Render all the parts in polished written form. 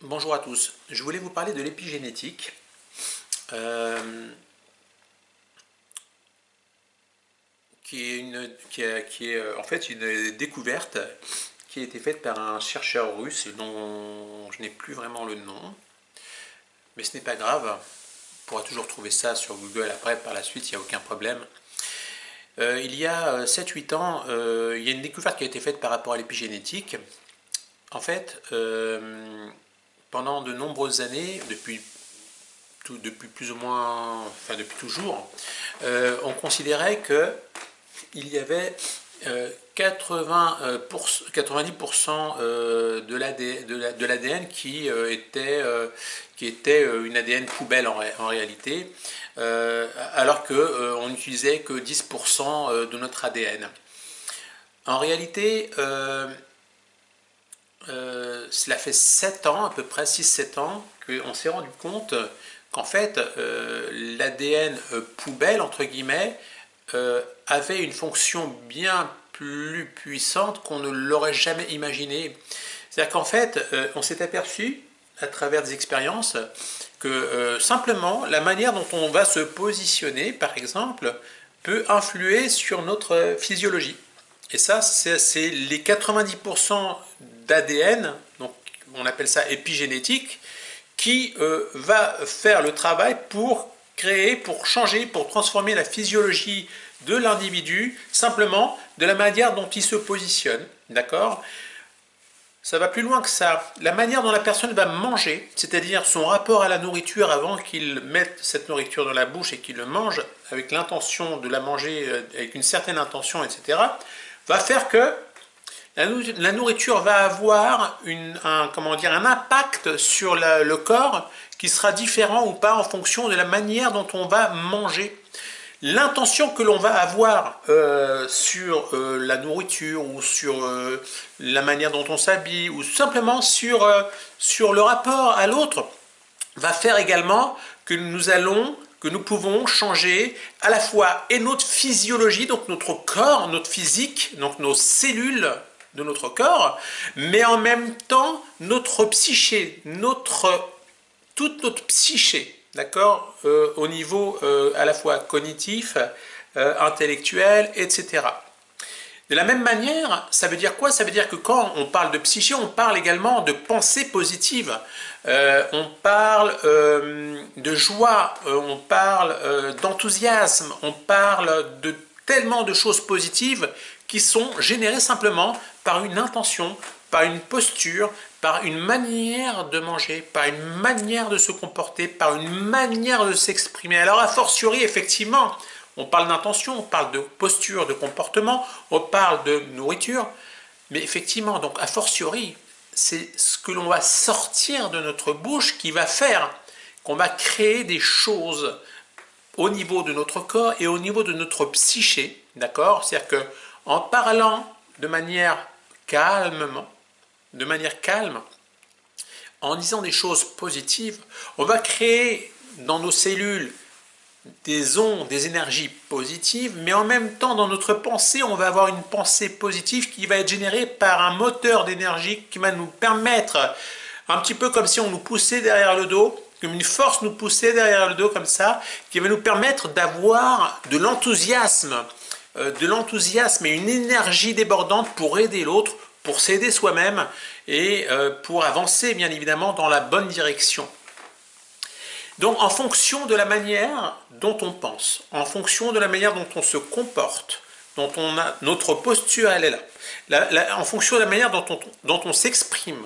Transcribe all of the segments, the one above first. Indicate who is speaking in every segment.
Speaker 1: Bonjour à tous, je voulais vous parler de l'épigénétique, euh, qui est en fait une découverte qui a été faite par un chercheur russe dont je n'ai plus vraiment le nom, mais ce n'est pas grave, on pourra toujours trouver ça sur Google après, par la suite, il n'y a aucun problème. Il y a 7-8 ans, il y a une découverte qui a été faite par rapport à l'épigénétique. En fait, pendant de nombreuses années, depuis plus ou moins, enfin depuis toujours, on considérait que il y avait 90% de l'ADN qui était une ADN poubelle en réalité, alors qu'on n'utilisait que 10% de notre ADN. En réalité, cela fait 7 ans, à peu près 6-7 ans, qu'on s'est rendu compte qu'en fait, l'ADN poubelle, entre guillemets, avait une fonction bien plus puissante qu'on ne l'aurait jamais imaginé. C'est-à-dire qu'en fait, on s'est aperçu, à travers des expériences, que simplement, la manière dont on va se positionner, par exemple, peut influer sur notre physiologie. Et ça, c'est les 90% d'ADN, donc on appelle ça épigénétique, qui va faire le travail pour créer, pour changer, pour transformer la physiologie de l'individu, simplement de la manière dont il se positionne. D'accord? Ça va plus loin que ça. La manière dont la personne va manger, c'est-à-dire son rapport à la nourriture avant qu'il mette cette nourriture dans la bouche et qu'il le mange avec l'intention de la manger, avec une certaine intention, etc., va faire que la nourriture va avoir un impact sur le corps qui sera différent ou pas en fonction de la manière dont on va manger. L'intention que l'on va avoir sur la nourriture ou sur la manière dont on s'habille ou simplement sur le rapport à l'autre va faire également que nous pouvons changer à la fois et notre physiologie, donc notre corps, notre physique, donc nos cellules de notre corps, mais en même temps notre psyché, toute notre psyché, d'accord, au niveau à la fois cognitif, intellectuel, etc. De la même manière, ça veut dire quoi? Ça veut dire que quand on parle de psyché, on parle également de pensée positive. On parle de joie, on parle d'enthousiasme, on parle de tellement de choses positives qui sont générées simplement par une intention, par une posture, par une manière de manger, par une manière de se comporter, par une manière de s'exprimer. Alors a fortiori, effectivement, on parle d'intention, on parle de posture, de comportement, on parle de nourriture, mais effectivement, donc a fortiori, c'est ce que l'on va sortir de notre bouche qui va faire qu'on va créer des choses au niveau de notre corps et au niveau de notre psyché, d'accord? C'est-à-dire que en parlant de manière calmement, de manière calme, en disant des choses positives, on va créer dans nos cellules des ondes, des énergies positives, mais en même temps, dans notre pensée, on va avoir une pensée positive qui va être générée par un moteur d'énergie qui va nous permettre, un petit peu comme si on nous poussait derrière le dos, comme une force nous poussait derrière le dos comme ça, qui va nous permettre d'avoir de l'enthousiasme et une énergie débordante pour aider l'autre, pour s'aider soi-même et pour avancer bien évidemment dans la bonne direction. Donc en fonction de la manière dont on pense, en fonction de la manière dont on se comporte, dont on a notre posture, elle est là, en fonction de la manière dont on s'exprime,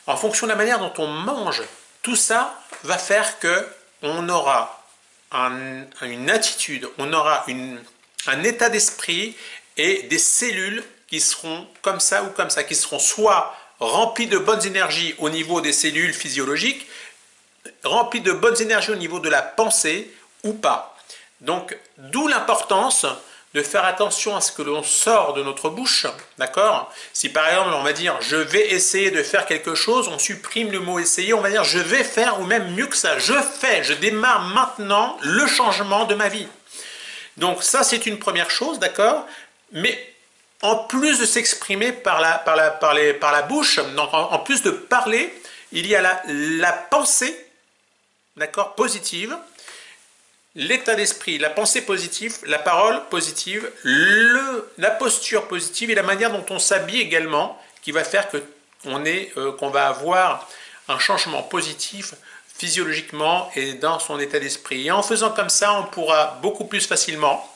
Speaker 1: en fonction de la manière dont on mange, tout ça va faire que on aura une attitude, on aura un état d'esprit et des cellules qui seront comme ça ou comme ça, qui seront soit remplies de bonnes énergies au niveau des cellules physiologiques, rempli de bonnes énergies au niveau de la pensée ou pas. Donc, d'où l'importance de faire attention à ce que l'on sort de notre bouche, d'accord? Si par exemple on va dire je vais essayer de faire quelque chose, on supprime le mot essayer, on va dire je vais faire, ou même mieux que ça, je démarre maintenant le changement de ma vie. Donc ça c'est une première chose, d'accord? Mais en plus de s'exprimer par la bouche, donc en plus de parler, il y a la pensée, d'accord, positive, l'état d'esprit, la pensée positive, la parole positive, la posture positive et la manière dont on s'habille également, qui va faire qu'on va avoir un changement positif physiologiquement et dans son état d'esprit. Et en faisant comme ça, on pourra beaucoup plus facilement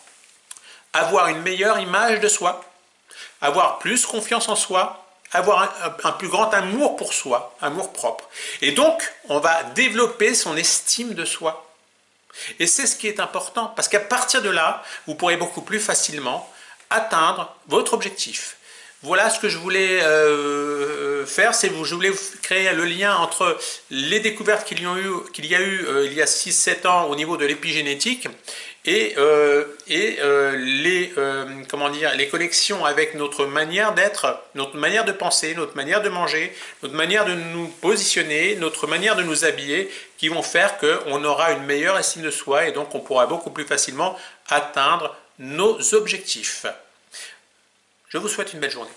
Speaker 1: avoir une meilleure image de soi, avoir plus confiance en soi, avoir un plus grand amour pour soi, amour propre. Et donc, on va développer son estime de soi. Et c'est ce qui est important, parce qu'à partir de là, vous pourrez beaucoup plus facilement atteindre votre objectif. Voilà ce que je voulais faire, je voulais créer le lien entre les découvertes qu'il y a eu il y a 6-7 ans au niveau de l'épigénétique et les connexions avec notre manière d'être, notre manière de penser, notre manière de manger, notre manière de nous positionner, notre manière de nous habiller, qui vont faire qu'on aura une meilleure estime de soi et donc on pourra beaucoup plus facilement atteindre nos objectifs. Je vous souhaite une belle journée.